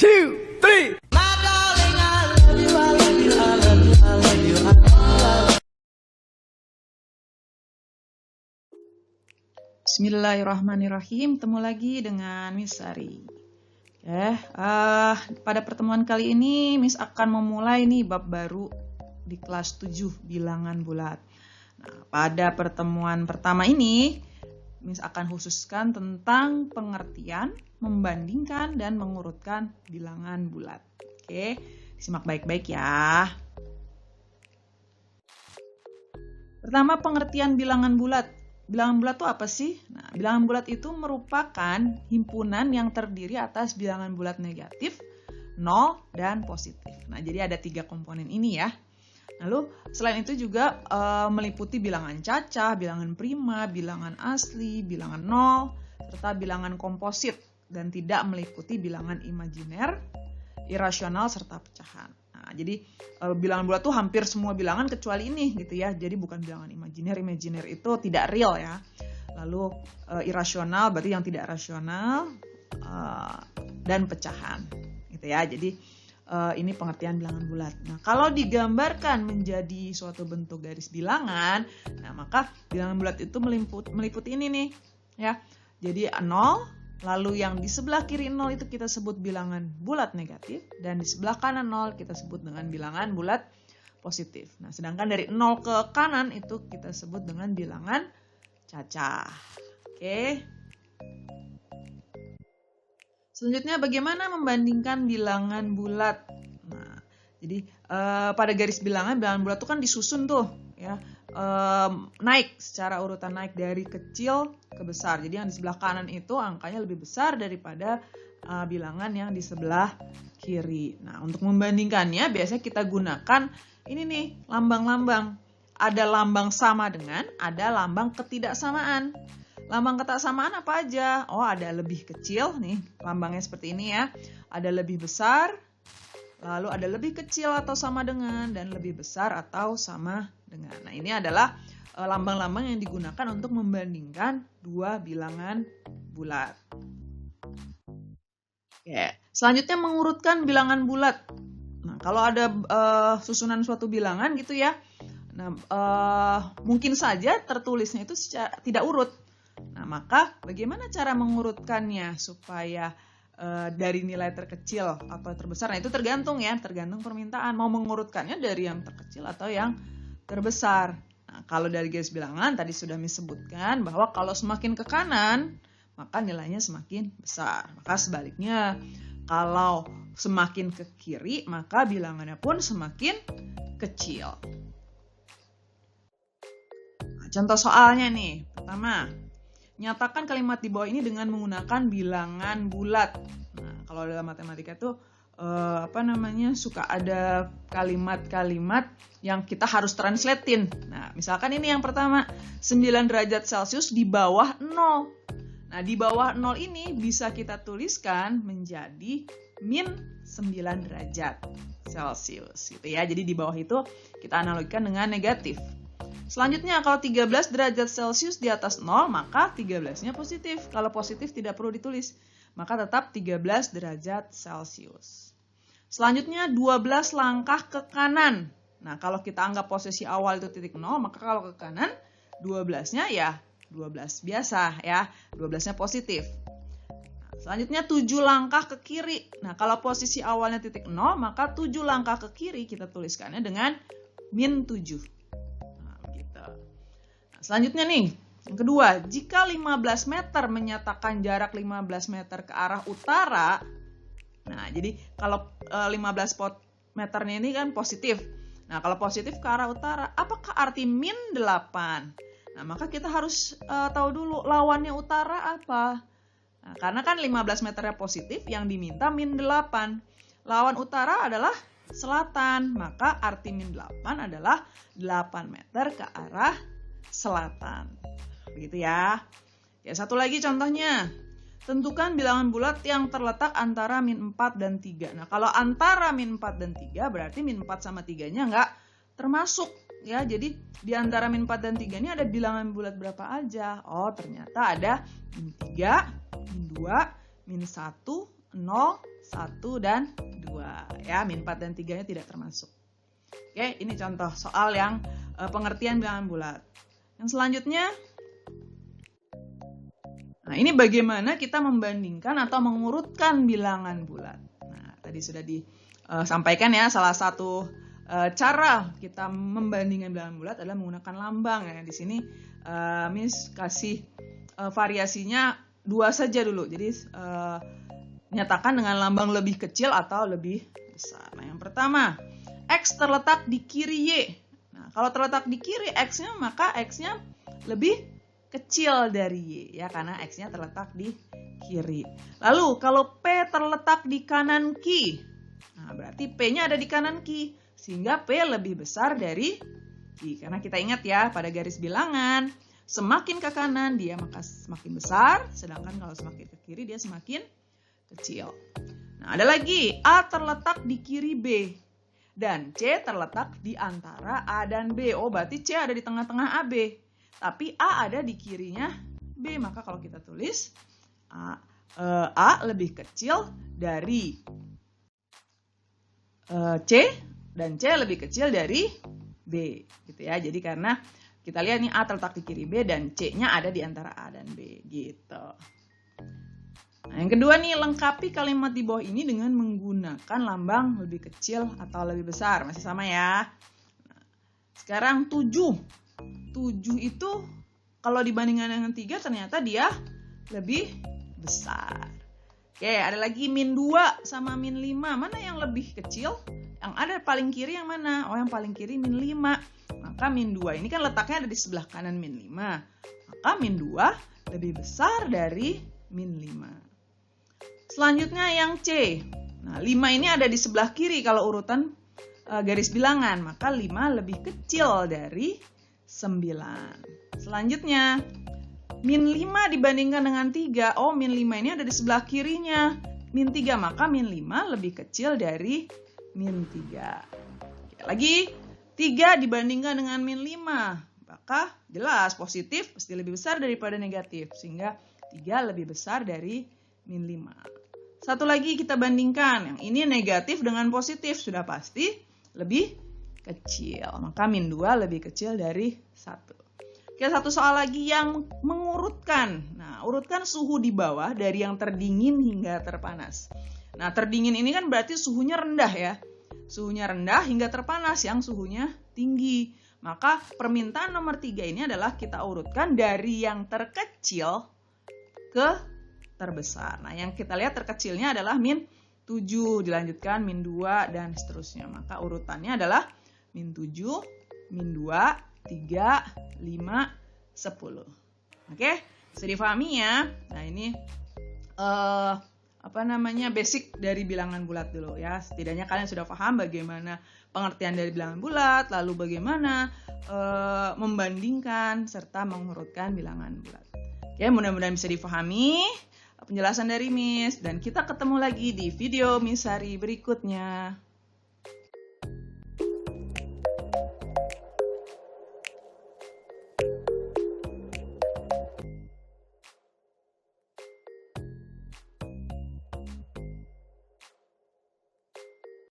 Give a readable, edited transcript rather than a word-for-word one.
2, 3. Bismillahirrahmanirrahim. Ketemu lagi dengan Miss Sari. Pada pertemuan kali ini Miss akan memulai nih bab baru di kelas 7 bilangan bulat. Nah, pada pertemuan pertama ini Miss akan khususkan tentang pengertian, membandingkan dan mengurutkan bilangan bulat. Oke, simak baik-baik ya. Pertama, pengertian bilangan bulat. Bilangan bulat itu apa sih? Nah, bilangan bulat itu merupakan himpunan yang terdiri atas bilangan bulat negatif, 0, dan positif. Nah, jadi ada 3 komponen ini ya. Lalu, selain itu juga meliputi bilangan cacah, bilangan prima, bilangan asli, bilangan 0, serta bilangan komposit, dan tidak meliputi bilangan imajiner, irasional, serta pecahan. Nah, jadi bilangan bulat tuh hampir semua bilangan kecuali ini gitu ya. Jadi bukan bilangan imajiner. Imajiner itu tidak real ya. Lalu irasional berarti yang tidak rasional, dan pecahan gitu ya. Jadi ini pengertian bilangan bulat. Nah, kalau digambarkan menjadi suatu bentuk garis bilangan, nah maka bilangan bulat itu meliputi ini nih ya. Jadi 0. Lalu yang di sebelah kiri 0 itu kita sebut bilangan bulat negatif, dan di sebelah kanan 0 kita sebut dengan bilangan bulat positif. Nah, sedangkan dari 0 ke kanan itu kita sebut dengan bilangan cacah. Oke. Selanjutnya bagaimana membandingkan bilangan bulat? Nah, jadi pada garis bilangan bulat itu kan disusun tuh ya. Naik secara urutan naik dari kecil ke besar. Jadi yang di sebelah kanan itu angkanya lebih besar daripada bilangan yang di sebelah kiri. Nah, untuk membandingkannya biasanya kita gunakan ini nih lambang-lambang. Ada lambang sama dengan, ada lambang ketidaksamaan. Lambang ketidaksamaan apa aja? Oh, ada lebih kecil nih, lambangnya seperti ini ya. Ada lebih besar, lalu ada lebih kecil atau sama dengan, dan lebih besar atau sama dengan. Nah, ini adalah lambang-lambang yang digunakan untuk membandingkan dua bilangan bulat. Oke. Selanjutnya mengurutkan bilangan bulat. Nah, kalau ada susunan suatu bilangan gitu ya, nah, mungkin saja tertulisnya itu tidak urut. Nah, maka bagaimana cara mengurutkannya supaya dari nilai terkecil atau terbesar? Nah, itu tergantung permintaan. Mau mengurutkannya dari yang terkecil atau yang terbesar. Nah, kalau dari garis bilangan tadi sudah disebutkan bahwa kalau semakin ke kanan maka nilainya semakin besar. Maka sebaliknya, kalau semakin ke kiri maka bilangannya pun semakin kecil. Nah, contoh soalnya nih. Pertama, nyatakan kalimat di bawah ini dengan menggunakan bilangan bulat. Nah, kalau dalam matematika itu suka ada kalimat-kalimat yang kita harus translatein. Nah, misalkan ini yang pertama, 9 derajat Celcius di bawah 0. Nah, di bawah 0 ini bisa kita tuliskan menjadi min 9 derajat Celcius gitu ya. Jadi di bawah itu kita analogikan dengan negatif. Selanjutnya, kalau 13 derajat Celcius di atas 0, maka 13-nya positif. Kalau positif tidak perlu ditulis, maka tetap 13 derajat Celcius. Selanjutnya, 12 langkah ke kanan. Nah, kalau kita anggap posisi awal itu titik 0, maka kalau ke kanan, 12-nya ya 12 biasa ya, 12-nya positif. Nah, selanjutnya 7 langkah ke kiri. Nah, kalau posisi awalnya titik 0, maka 7 langkah ke kiri kita tuliskannya dengan min 7. Selanjutnya nih, yang kedua, jika 15 meter menyatakan jarak 15 meter ke arah utara, nah jadi kalau 15 meternya ini kan positif. Nah, kalau positif ke arah utara, apakah arti min 8? Nah, maka kita harus tahu dulu lawannya utara apa. Nah, karena kan 15 meternya positif, yang diminta min 8. Lawan utara adalah selatan, maka arti min 8 adalah 8 meter ke arah selatan. Begitu ya. Ya, satu lagi contohnya. Tentukan bilangan bulat yang terletak antara min 4 dan 3. Nah, kalau antara min 4 dan 3 berarti min 4 sama 3-nya nggak termasuk ya. Jadi di antara min 4 dan 3 ini ada bilangan bulat berapa aja? Oh, ternyata ada min 3, min 2, min 1, 0, 1, dan 2. Ya, min 4 dan 3-nya tidak termasuk. Oke, ini contoh soal yang pengertian bilangan bulat. Yang selanjutnya, nah ini bagaimana kita membandingkan atau mengurutkan bilangan bulat. Nah, tadi sudah disampaikan ya, salah satu cara kita membandingkan bilangan bulat adalah menggunakan lambang ya. Di sini Miss kasih variasinya 2 saja dulu. Jadi nyatakan dengan lambang lebih kecil atau lebih besar. Nah, yang pertama, X terletak di kiri Y. Nah, kalau terletak di kiri X-nya, maka X-nya lebih kecil dari Y ya, karena X-nya terletak di kiri. Lalu kalau P terletak di kanan Q, nah berarti P-nya ada di kanan Q, sehingga P lebih besar dari Q. Karena kita ingat ya, pada garis bilangan, semakin ke kanan dia maka semakin besar, sedangkan kalau semakin ke kiri dia semakin kecil. Nah, ada lagi, A terletak di kiri B, dan C terletak di antara A dan B. Oh, berarti C ada di tengah-tengah AB. Tapi A ada di kirinya B, maka kalau kita tulis A lebih kecil dari C dan C lebih kecil dari B, gitu ya. Jadi karena kita lihat nih A terletak di kiri B dan C-nya ada di antara A dan B, gitu. Nah, yang kedua nih, lengkapi kalimat di bawah ini dengan menggunakan lambang lebih kecil atau lebih besar. Masih sama ya. Nah, sekarang 7. 7 itu kalau dibandingkan dengan 3 ternyata dia lebih besar. Oke, ada lagi min 2 sama min 5. Mana yang lebih kecil? Yang ada paling kiri yang mana? Oh, yang paling kiri min 5. Maka min 2 ini kan letaknya ada di sebelah kanan min 5. Maka min 2 lebih besar dari min 5. Selanjutnya yang C. Nah, 5 ini ada di sebelah kiri kalau urutan garis bilangan. Maka 5 lebih kecil dari 9. Selanjutnya, min 5 dibandingkan dengan 3. Oh, min 5 ini ada di sebelah kirinya. Min 3, maka min 5 lebih kecil dari min 3. Lagi, 3 dibandingkan dengan min 5. Maka jelas positif pasti lebih besar daripada negatif. Sehingga 3 lebih besar dari min 5. Satu lagi kita bandingkan. Yang ini negatif dengan positif. Sudah pasti lebih kecil. Maka min 2 lebih kecil dari 1. Oke, satu soal lagi yang mengurutkan. Nah, urutkan suhu di bawah dari yang terdingin hingga terpanas. Nah, terdingin ini kan berarti suhunya rendah ya. Suhunya rendah hingga terpanas yang suhunya tinggi. Maka permintaan nomor 3 ini adalah kita urutkan dari yang terkecil ke terbesar. Nah, yang kita lihat terkecilnya adalah min 7, dilanjutkan min 2, dan seterusnya. Maka urutannya adalah min 7, min 2, 3, 5, 10. Oke, bisa difahami ya. Nah, ini basic dari bilangan bulat dulu ya. Setidaknya kalian sudah paham bagaimana pengertian dari bilangan bulat, lalu bagaimana membandingkan serta mengurutkan bilangan bulat. Oke, mudah-mudahan bisa difahami penjelasan dari Miss, dan kita ketemu lagi di video Miss Sari berikutnya.